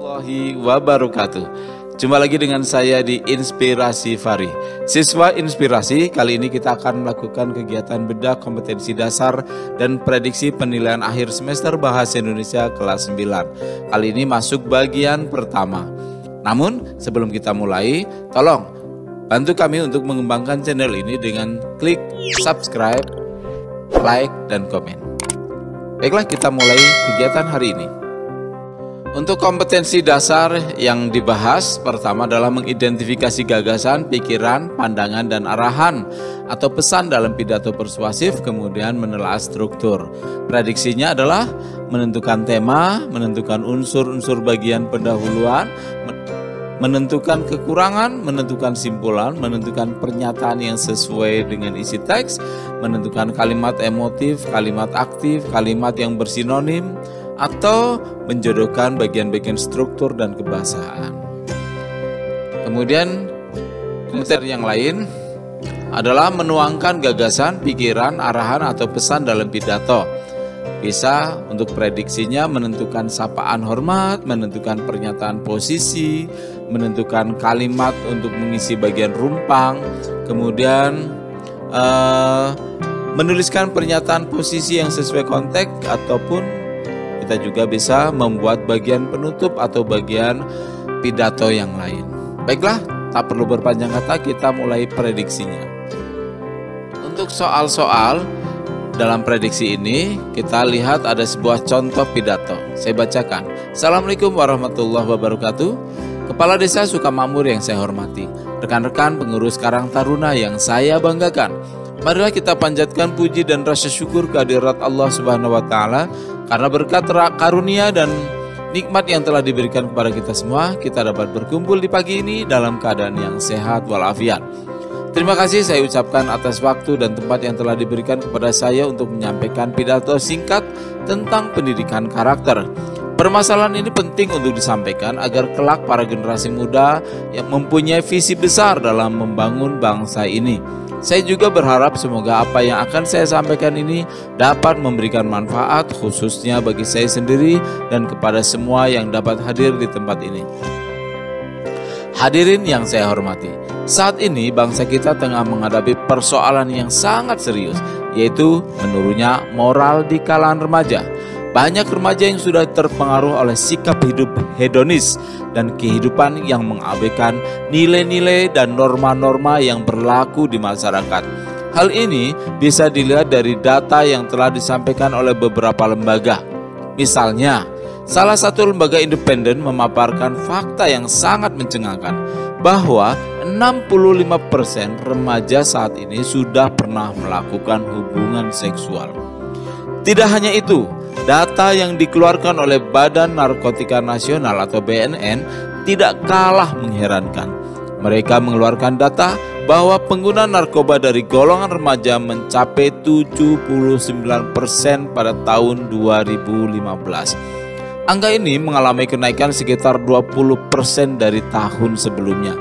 Warahmatullahi wabarakatuh. Jumpa lagi dengan saya di Inspirasi Fari. Siswa Inspirasi, kali ini kita akan melakukan kegiatan bedah kompetensi dasar dan prediksi penilaian akhir semester Bahasa Indonesia kelas 9. Kali ini masuk bagian pertama. Namun sebelum kita mulai, tolong bantu kami untuk mengembangkan channel ini dengan klik subscribe, like, dan komen. Baiklah, kita mulai kegiatan hari ini. Untuk kompetensi dasar yang dibahas, pertama adalah mengidentifikasi gagasan, pikiran, pandangan, dan arahan atau pesan dalam pidato persuasif, kemudian menelaah struktur. Prediksinya adalah menentukan tema, menentukan unsur-unsur bagian pendahuluan, menentukan kekurangan, menentukan simpulan, menentukan pernyataan yang sesuai dengan isi teks, menentukan kalimat emotif, kalimat aktif, kalimat yang bersinonim, atau menjodohkan bagian-bagian struktur dan kebahasaan. Kemudian materi yang lain adalah menuangkan gagasan, pikiran, arahan atau pesan dalam pidato. Bisa untuk prediksinya menentukan sapaan hormat, menentukan pernyataan posisi, menentukan kalimat untuk mengisi bagian rumpang, kemudian menuliskan pernyataan posisi yang sesuai konteks, ataupun kita juga bisa membuat bagian penutup atau bagian pidato yang lain. Baiklah, tak perlu berpanjang kata, kita mulai prediksinya. Untuk soal-soal dalam prediksi ini, kita lihat ada sebuah contoh pidato. Saya bacakan. Assalamualaikum warahmatullahi wabarakatuh. Kepala Desa Sukamakmur yang saya hormati, rekan-rekan pengurus Karang Taruna yang saya banggakan, marilah kita panjatkan puji dan rasa syukur kehadirat Allah Subhanahu wa Ta'ala, karena berkat karunia dan nikmat yang telah diberikan kepada kita semua, kita dapat berkumpul di pagi ini dalam keadaan yang sehat walafiat. Terima kasih saya ucapkan atas waktu dan tempat yang telah diberikan kepada saya untuk menyampaikan pidato singkat tentang pendidikan karakter. Permasalahan ini penting untuk disampaikan agar kelak para generasi muda yang mempunyai visi besar dalam membangun bangsa ini. Saya juga berharap semoga apa yang akan saya sampaikan ini dapat memberikan manfaat khususnya bagi saya sendiri dan kepada semua yang dapat hadir di tempat ini. Hadirin yang saya hormati, saat ini bangsa kita tengah menghadapi persoalan yang sangat serius, yaitu menurunnya moral di kalangan remaja. Banyak remaja yang sudah terpengaruh oleh sikap hidup hedonis dan kehidupan yang mengabaikan nilai-nilai dan norma-norma yang berlaku di masyarakat. Hal ini bisa dilihat dari data yang telah disampaikan oleh beberapa lembaga. Misalnya, salah satu lembaga independen memaparkan fakta yang sangat mencengangkan bahwa 65% remaja saat ini sudah pernah melakukan hubungan seksual. Tidak hanya itu, data yang dikeluarkan oleh Badan Narkotika Nasional atau BNN tidak kalah mengherankan. Mereka mengeluarkan data bahwa pengguna narkoba dari golongan remaja mencapai 79% pada tahun 2015. Angka ini mengalami kenaikan sekitar 20% dari tahun sebelumnya.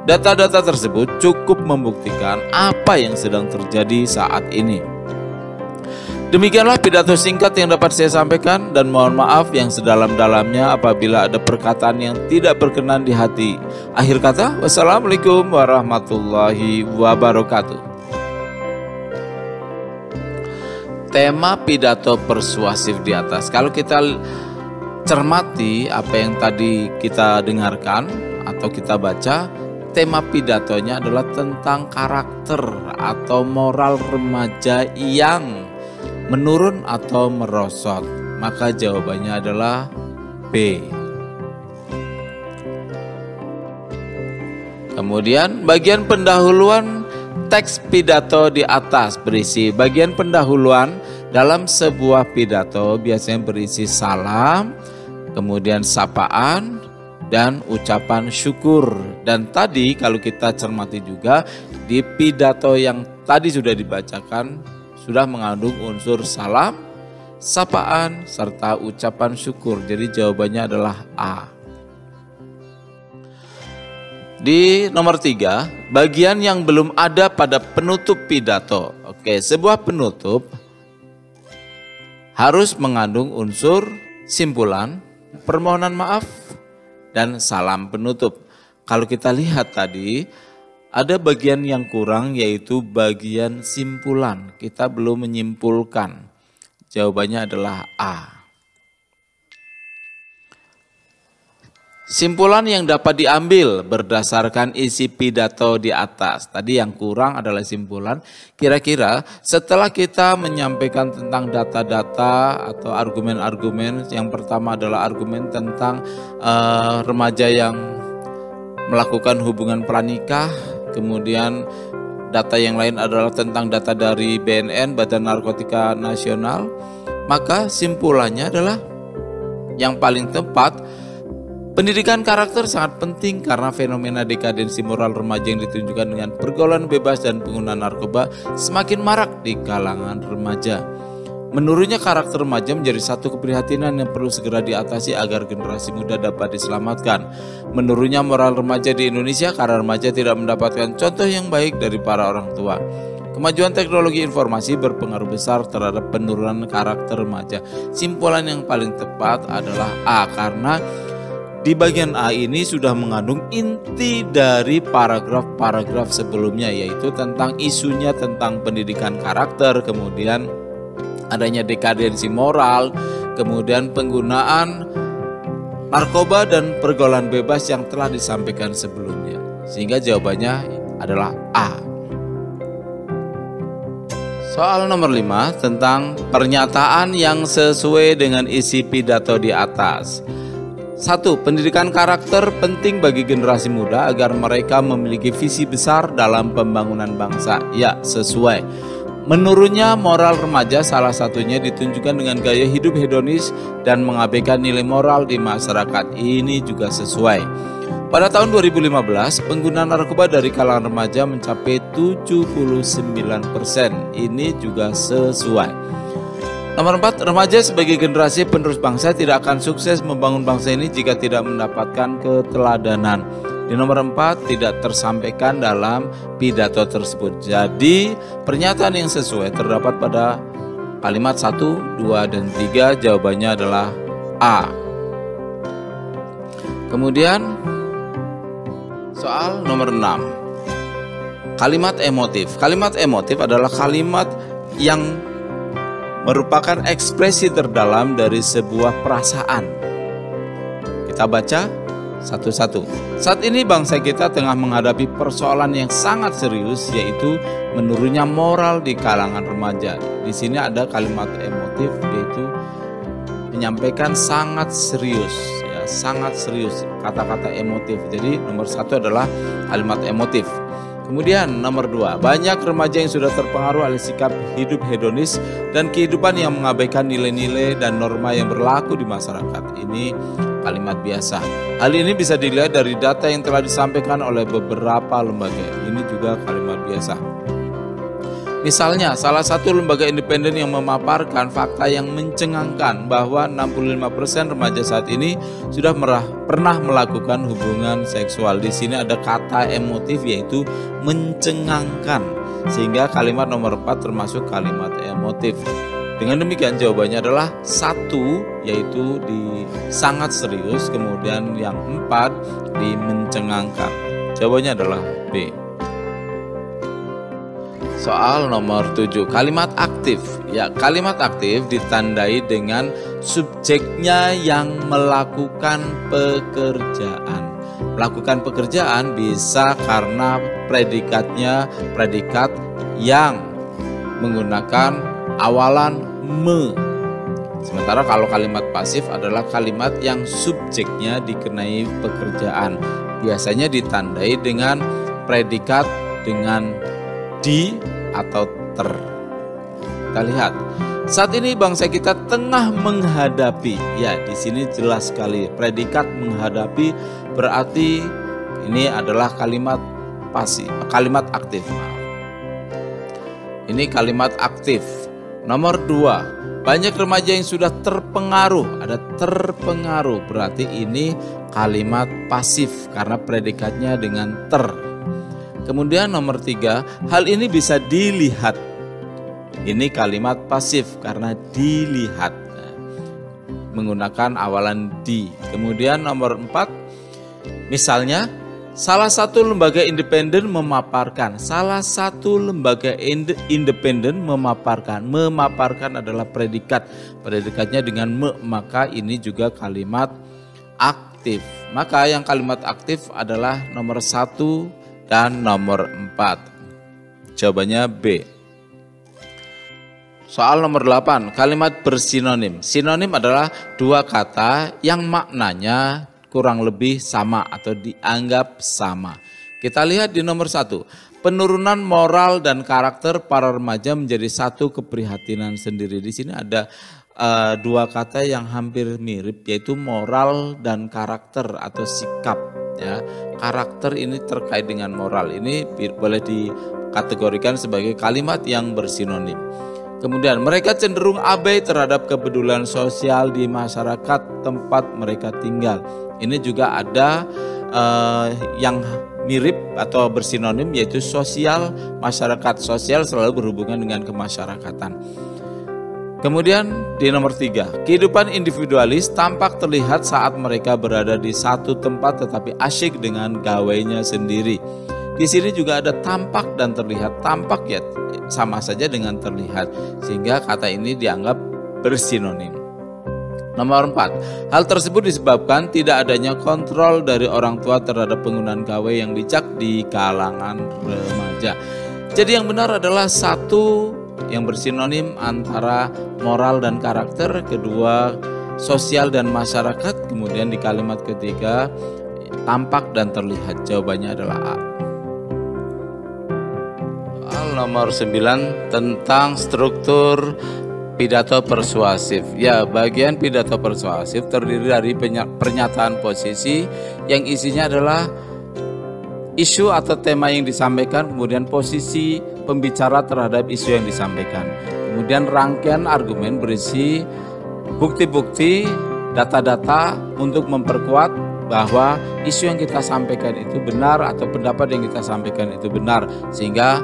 Data-data tersebut cukup membuktikan apa yang sedang terjadi saat ini. Demikianlah pidato singkat yang dapat saya sampaikan, dan mohon maaf yang sedalam-dalamnya apabila ada perkataan yang tidak berkenan di hati. Akhir kata, wassalamualaikum warahmatullahi wabarakatuh. Tema pidato persuasif di atas, kalau kita cermati apa yang tadi kita dengarkan atau kita baca, tema pidatonya adalah tentang karakter atau moral remaja yang menurun atau merosot. Maka jawabannya adalah B. Kemudian bagian pendahuluan teks pidato di atas berisi bagian pendahuluan dalam sebuah pidato biasanya berisi salam, kemudian sapaan, dan ucapan syukur. Dan tadi kalau kita cermati juga di pidato yang tadi sudah dibacakan sudah mengandung unsur salam, sapaan, serta ucapan syukur. Jadi jawabannya adalah A. Di nomor 3, bagian yang belum ada pada penutup pidato. Oke, sebuah penutup harus mengandung unsur simpulan, permohonan maaf, dan salam penutup. Kalau kita lihat tadi, ada bagian yang kurang yaitu bagian simpulan. Kita belum menyimpulkan. Jawabannya adalah A. Simpulan yang dapat diambil berdasarkan isi pidato di atas. Tadi yang kurang adalah simpulan. Kira-kira setelah kita menyampaikan tentang data-data atau argumen-argumen, yang pertama adalah argumen tentang remaja yang melakukan hubungan pranikah, kemudian data yang lain adalah tentang data dari BNN, Badan Narkotika Nasional, maka simpulannya adalah yang paling tepat. Pendidikan karakter sangat penting karena fenomena dekadensi moral remaja yang ditunjukkan dengan pergaulan bebas dan penggunaan narkoba semakin marak di kalangan remaja. Menurutnya karakter remaja menjadi satu keprihatinan yang perlu segera diatasi agar generasi muda dapat diselamatkan. Menurutnya moral remaja di Indonesia karena remaja tidak mendapatkan contoh yang baik dari para orang tua. Kemajuan teknologi informasi berpengaruh besar terhadap penurunan karakter remaja. Simpulan yang paling tepat adalah A, karena di bagian A ini sudah mengandung inti dari paragraf-paragraf sebelumnya, yaitu tentang isunya tentang pendidikan karakter, kemudian adanya dekadensi moral, kemudian penggunaan narkoba dan pergaulan bebas yang telah disampaikan sebelumnya. Sehingga jawabannya adalah A. Soal nomor 5 tentang pernyataan yang sesuai dengan isi pidato di atas. 1. Pendidikan karakter penting bagi generasi muda agar mereka memiliki visi besar dalam pembangunan bangsa. Ya, sesuai. Menurutnya moral remaja salah satunya ditunjukkan dengan gaya hidup hedonis dan mengabaikan nilai moral di masyarakat. Ini juga sesuai. Pada tahun 2015, pengguna narkoba dari kalangan remaja mencapai 79%. Ini juga sesuai. Nomor 4, remaja sebagai generasi penerus bangsa tidak akan sukses membangun bangsa ini jika tidak mendapatkan keteladanan. Di nomor 4 tidak tersampaikan dalam pidato tersebut. Jadi pernyataan yang sesuai terdapat pada kalimat 1, 2, dan 3. Jawabannya adalah A. Kemudian soal nomor 6. Kalimat emotif. Kalimat emotif adalah kalimat yang merupakan ekspresi terdalam dari sebuah perasaan. Kita baca satu-satu. Saat ini bangsa kita tengah menghadapi persoalan yang sangat serius, yaitu menurunnya moral di kalangan remaja. Di sini ada kalimat emotif, yaitu menyampaikan sangat serius, ya, sangat serius, kata-kata emotif. Jadi nomor 1 adalah kalimat emotif. Kemudian nomor 2, banyak remaja yang sudah terpengaruh oleh sikap hidup hedonis dan kehidupan yang mengabaikan nilai-nilai dan norma yang berlaku di masyarakat. Ini kalimat biasa. Hal ini bisa dilihat dari data yang telah disampaikan oleh beberapa lembaga. Ini juga kalimat biasa. Misalnya, salah satu lembaga independen yang memaparkan fakta yang mencengangkan bahwa 65% remaja saat ini sudah pernah melakukan hubungan seksual. Di sini ada kata emotif, yaitu mencengangkan. Sehingga kalimat nomor 4 termasuk kalimat emotif. Dengan demikian jawabannya adalah 1, yaitu di sangat serius, kemudian yang 4 di mencengangkan. Jawabannya adalah B. Soal nomor 7, kalimat aktif. Ya, kalimat aktif ditandai dengan subjeknya yang melakukan pekerjaan. Melakukan pekerjaan bisa karena predikatnya predikat yang menggunakan awalan me. Sementara kalau kalimat pasif adalah kalimat yang subjeknya dikenai pekerjaan. Biasanya ditandai dengan predikat dengan di atau ter. Kita lihat. Saat ini bangsa kita tengah menghadapi. Ya, di sini jelas sekali predikat menghadapi berarti ini adalah kalimat pasif, kalimat aktif. Ini kalimat aktif. Nomor 2, banyak remaja yang sudah terpengaruh. Ada terpengaruh, berarti ini kalimat pasif karena predikatnya dengan ter. Kemudian nomor 3, hal ini bisa dilihat. Ini kalimat pasif karena dilihat, menggunakan awalan di. Kemudian nomor 4, Misalnya, salah satu lembaga independen memaparkan. Salah satu lembaga independen memaparkan. Memaparkan adalah predikat. Predikatnya dengan me, maka ini juga kalimat aktif. Maka yang kalimat aktif adalah nomor 1 dan nomor 4. Jawabannya B. Soal nomor 8, kalimat bersinonim. Sinonim adalah dua kata yang maknanya kurang lebih sama atau dianggap sama. Kita lihat di nomor 1, penurunan moral dan karakter para remaja menjadi satu keprihatinan sendiri. Di sini ada dua kata yang hampir mirip, yaitu moral dan karakter atau sikap. Ya, karakter ini terkait dengan moral. Ini boleh dikategorikan sebagai kalimat yang bersinonim. Kemudian mereka cenderung abai terhadap kepedulian sosial di masyarakat tempat mereka tinggal. Ini juga ada yang mirip atau bersinonim, yaitu sosial, masyarakat. Sosial selalu berhubungan dengan kemasyarakatan. Kemudian di nomor 3, kehidupan individualis tampak terlihat saat mereka berada di satu tempat tetapi asyik dengan gawainya sendiri. Di sini juga ada tampak dan terlihat. Tampak ya sama saja dengan terlihat, sehingga kata ini dianggap bersinonim. Nomor 4, hal tersebut disebabkan tidak adanya kontrol dari orang tua terhadap penggunaan gawai yang bijak di kalangan remaja. Jadi yang benar adalah 1 yang bersinonim antara moral dan karakter, kedua sosial dan masyarakat, kemudian di kalimat ketiga tampak dan terlihat. Jawabannya adalah A. Nomor 9 tentang struktur pidato persuasif. Ya, bagian pidato persuasif terdiri dari pernyataan posisi yang isinya adalah isu atau tema yang disampaikan, kemudian posisi pembicara terhadap isu yang disampaikan. Kemudian rangkaian argumen berisi bukti-bukti, data-data untuk memperkuat bahwa isu yang kita sampaikan itu benar atau pendapat yang kita sampaikan itu benar, sehingga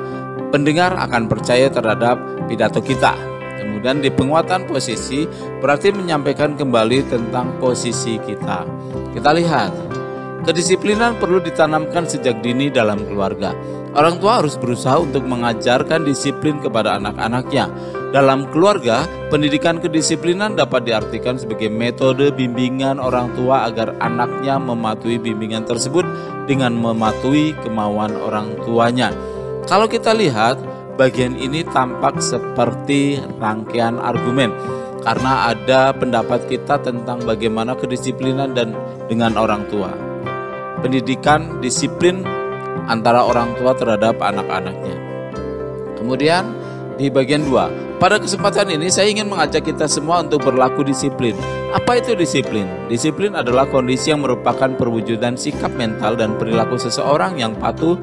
pendengar akan percaya terhadap pidato kita. Kemudian di penguatan posisi berarti menyampaikan kembali tentang posisi kita. Kita lihat, kedisiplinan perlu ditanamkan sejak dini dalam keluarga. Orang tua harus berusaha untuk mengajarkan disiplin kepada anak-anaknya. Dalam keluarga, pendidikan kedisiplinan dapat diartikan sebagai metode bimbingan orang tua agar anaknya mematuhi bimbingan tersebut dengan mematuhi kemauan orang tuanya. Kalau kita lihat, bagian ini tampak seperti rangkaian argumen karena ada pendapat kita tentang bagaimana kedisiplinan dan dengan orang tua. Pendidikan disiplin antara orang tua terhadap anak-anaknya. Kemudian di bagian 2, pada kesempatan ini saya ingin mengajak kita semua untuk berlaku disiplin. Apa itu disiplin? Disiplin adalah kondisi yang merupakan perwujudan sikap mental dan perilaku seseorang yang patuh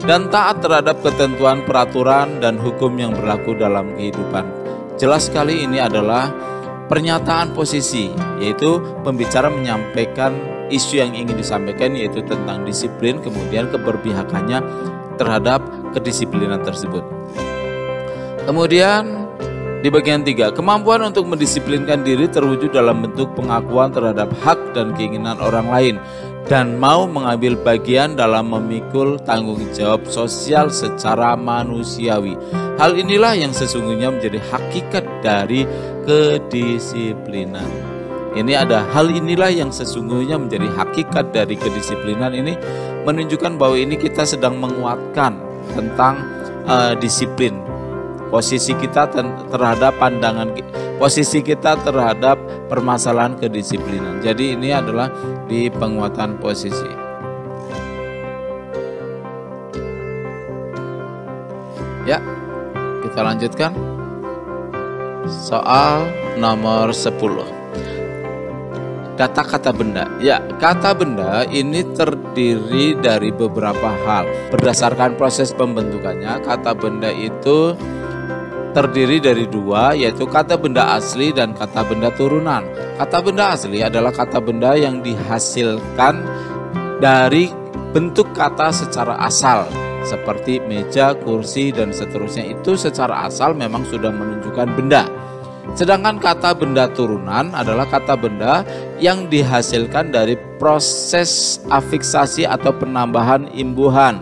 dan taat terhadap ketentuan peraturan dan hukum yang berlaku dalam kehidupan. Jelas sekali ini adalah pernyataan posisi, yaitu pembicara menyampaikan isu yang ingin disampaikan, yaitu tentang disiplin, kemudian keberpihakannya terhadap kedisiplinan tersebut. Kemudian di bagian 3, kemampuan untuk mendisiplinkan diri terwujud dalam bentuk pengakuan terhadap hak dan keinginan orang lain dan mau mengambil bagian dalam memikul tanggung jawab sosial secara manusiawi. Hal inilah yang sesungguhnya menjadi hakikat dari kedisiplinan. Ini ada hal inilah yang sesungguhnya menjadi hakikat dari kedisiplinan. Ini menunjukkan bahwa ini kita sedang menguatkan tentang disiplin. Posisi kita terhadap posisi kita terhadap permasalahan kedisiplinan. Jadi ini adalah di penguatan posisi. Ya, kita lanjutkan. Soal nomor 10. Data kata benda. Ya, kata benda ini terdiri dari beberapa hal. Berdasarkan proses pembentukannya, kata benda itu terdiri dari 2, yaitu kata benda asli dan kata benda turunan. Kata benda asli adalah kata benda yang dihasilkan dari bentuk kata secara asal, seperti meja, kursi, dan seterusnya. Itu secara asal memang sudah menunjukkan benda. Sedangkan kata benda turunan adalah kata benda yang dihasilkan dari proses afiksasi atau penambahan imbuhan.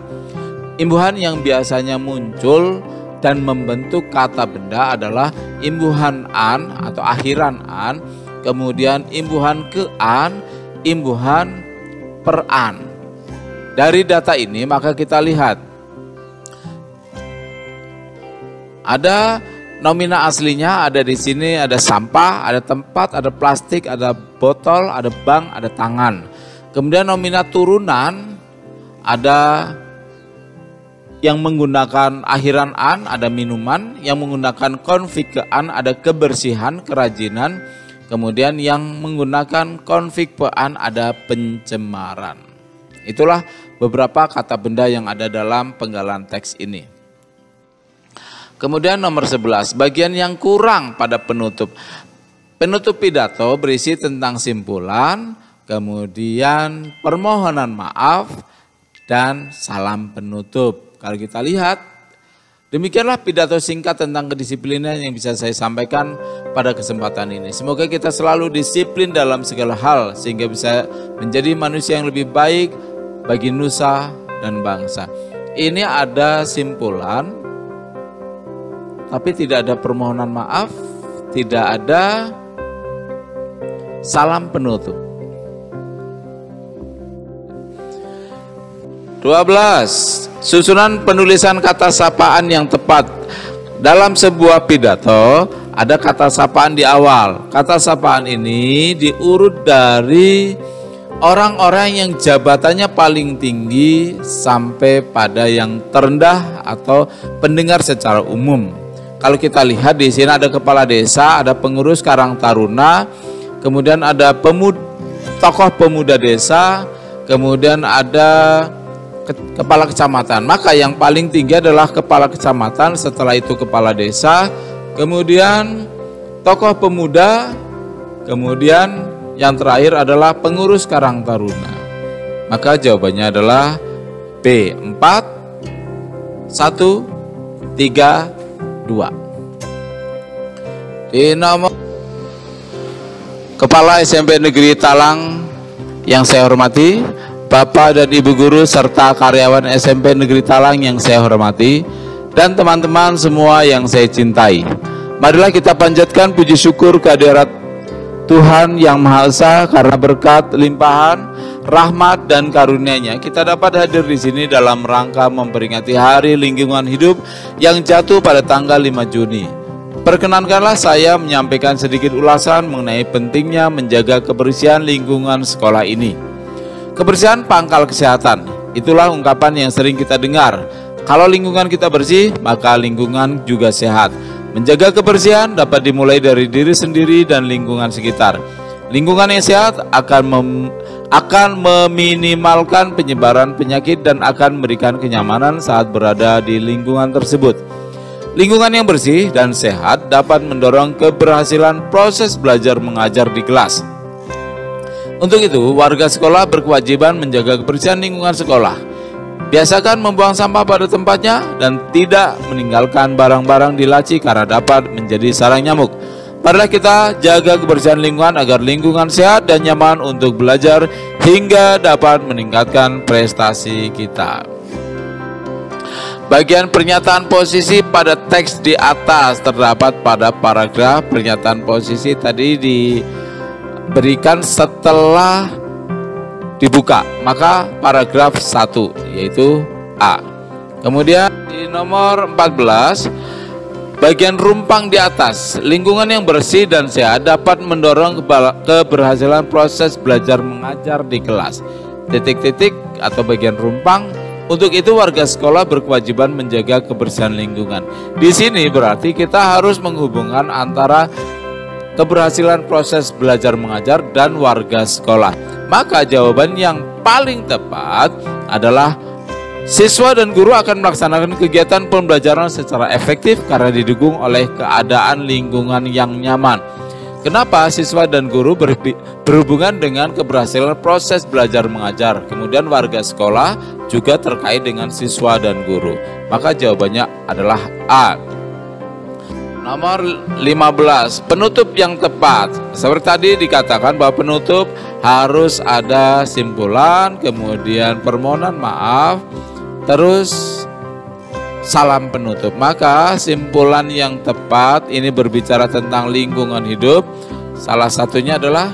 Imbuhan yang biasanya muncul dan membentuk kata benda adalah imbuhan an atau akhiran an, kemudian imbuhan ke an, imbuhan per an. Dari data ini maka kita lihat ada nomina aslinya, ada di sini, ada sampah, ada tempat, ada plastik, ada botol, ada bank, ada tangan. Kemudian nomina turunan ada yang menggunakan akhiran an, ada minuman, yang menggunakan konfig ke an, ada kebersihan, kerajinan. Kemudian yang menggunakan konfig pe an, ada pencemaran. Itulah beberapa kata benda yang ada dalam penggalan teks ini. Kemudian nomor 11, bagian yang kurang pada penutup. Penutup pidato berisi tentang simpulan, kemudian permohonan maaf, dan salam penutup. Kalau kita lihat, demikianlah pidato singkat tentang kedisiplinan yang bisa saya sampaikan pada kesempatan ini. Semoga kita selalu disiplin dalam segala hal, sehingga bisa menjadi manusia yang lebih baik bagi nusa dan bangsa. Ini ada simpulan, tapi tidak ada permohonan maaf, tidak ada salam penutup. 12. Susunan penulisan kata sapaan yang tepat. Dalam sebuah pidato ada kata sapaan di awal. Kata sapaan ini diurut dari orang-orang yang jabatannya paling tinggi sampai pada yang terendah atau pendengar secara umum. Kalau kita lihat di sini ada kepala desa, ada pengurus Karang Taruna, kemudian ada tokoh pemuda desa, kemudian ada kepala kecamatan. Maka yang paling tinggi adalah kepala kecamatan, setelah itu kepala desa, kemudian tokoh pemuda, kemudian yang terakhir adalah pengurus Karang Taruna. Maka jawabannya adalah B. 4, 1, 3, 2. Di nomor Kepala SMP Negeri Talang yang saya hormati, Bapak dan Ibu guru serta karyawan SMP Negeri Talang yang saya hormati, dan teman-teman semua yang saya cintai. Marilah kita panjatkan puji syukur kehadirat Tuhan Yang Maha Esa, karena berkat limpahan rahmat dan karunia-Nya kita dapat hadir di sini dalam rangka memperingati Hari Lingkungan Hidup yang jatuh pada tanggal 5 Juni. Perkenankanlah saya menyampaikan sedikit ulasan mengenai pentingnya menjaga kebersihan lingkungan sekolah ini. Kebersihan pangkal kesehatan, itulah ungkapan yang sering kita dengar. Kalau lingkungan kita bersih, maka lingkungan juga sehat. Menjaga kebersihan dapat dimulai dari diri sendiri dan lingkungan sekitar. Lingkungan yang sehat akan meminimalkan penyebaran penyakit dan akan memberikan kenyamanan saat berada di lingkungan tersebut. Lingkungan yang bersih dan sehat dapat mendorong keberhasilan proses belajar mengajar di kelas. Untuk itu, warga sekolah berkewajiban menjaga kebersihan lingkungan sekolah. Biasakan membuang sampah pada tempatnya dan tidak meninggalkan barang-barang di laci karena dapat menjadi sarang nyamuk. Marilah kita jaga kebersihan lingkungan agar lingkungan sehat dan nyaman untuk belajar hingga dapat meningkatkan prestasi kita. Bagian pernyataan posisi pada teks di atas terdapat pada paragraf. Pernyataan posisi tadi diberikan setelah dibuka, maka paragraf 1 yaitu A. Kemudian di nomor 14, bagian rumpang di atas, lingkungan yang bersih dan sehat dapat mendorong keberhasilan proses belajar mengajar di kelas. Titik-titik atau bagian rumpang. Untuk itu warga sekolah berkewajiban menjaga kebersihan lingkungan. Di sini berarti kita harus menghubungkan antara keberhasilan proses belajar mengajar dan warga sekolah. Maka jawaban yang paling tepat adalah siswa dan guru akan melaksanakan kegiatan pembelajaran secara efektif karena didukung oleh keadaan lingkungan yang nyaman. Kenapa siswa dan guru berhubungan dengan keberhasilan proses belajar mengajar? Kemudian warga sekolah juga terkait dengan siswa dan guru. Maka jawabannya adalah A. Nomor 15, penutup yang tepat. Seperti tadi dikatakan bahwa penutup harus ada simpulan, kemudian permohonan maaf, terus salam penutup. Maka simpulan yang tepat ini berbicara tentang lingkungan hidup. Salah satunya adalah,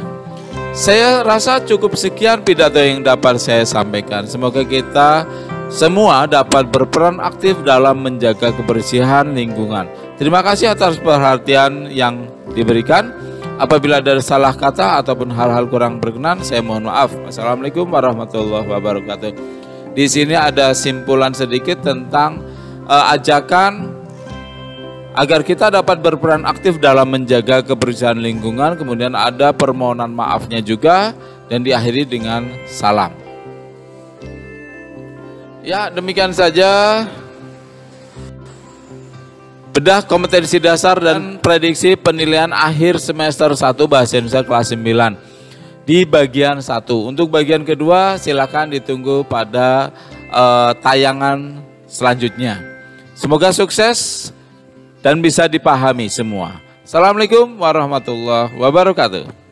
saya rasa cukup sekian pidato yang dapat saya sampaikan. Semoga kita semua dapat berperan aktif dalam menjaga kebersihan lingkungan. Terima kasih atas perhatian yang diberikan. Apabila ada salah kata ataupun hal-hal kurang berkenan, saya mohon maaf. Wassalamualaikum warahmatullahi wabarakatuh. Di sini ada simpulan sedikit tentang ajakan agar kita dapat berperan aktif dalam menjaga kebersihan lingkungan. Kemudian ada permohonan maafnya juga dan diakhiri dengan salam. Ya, demikian saja bedah kompetensi dasar dan prediksi penilaian akhir semester 1 Bahasa Indonesia kelas 9 di bagian 1. Untuk bagian kedua silakan ditunggu pada tayangan selanjutnya. Semoga sukses dan bisa dipahami semua. Assalamualaikum warahmatullahi wabarakatuh.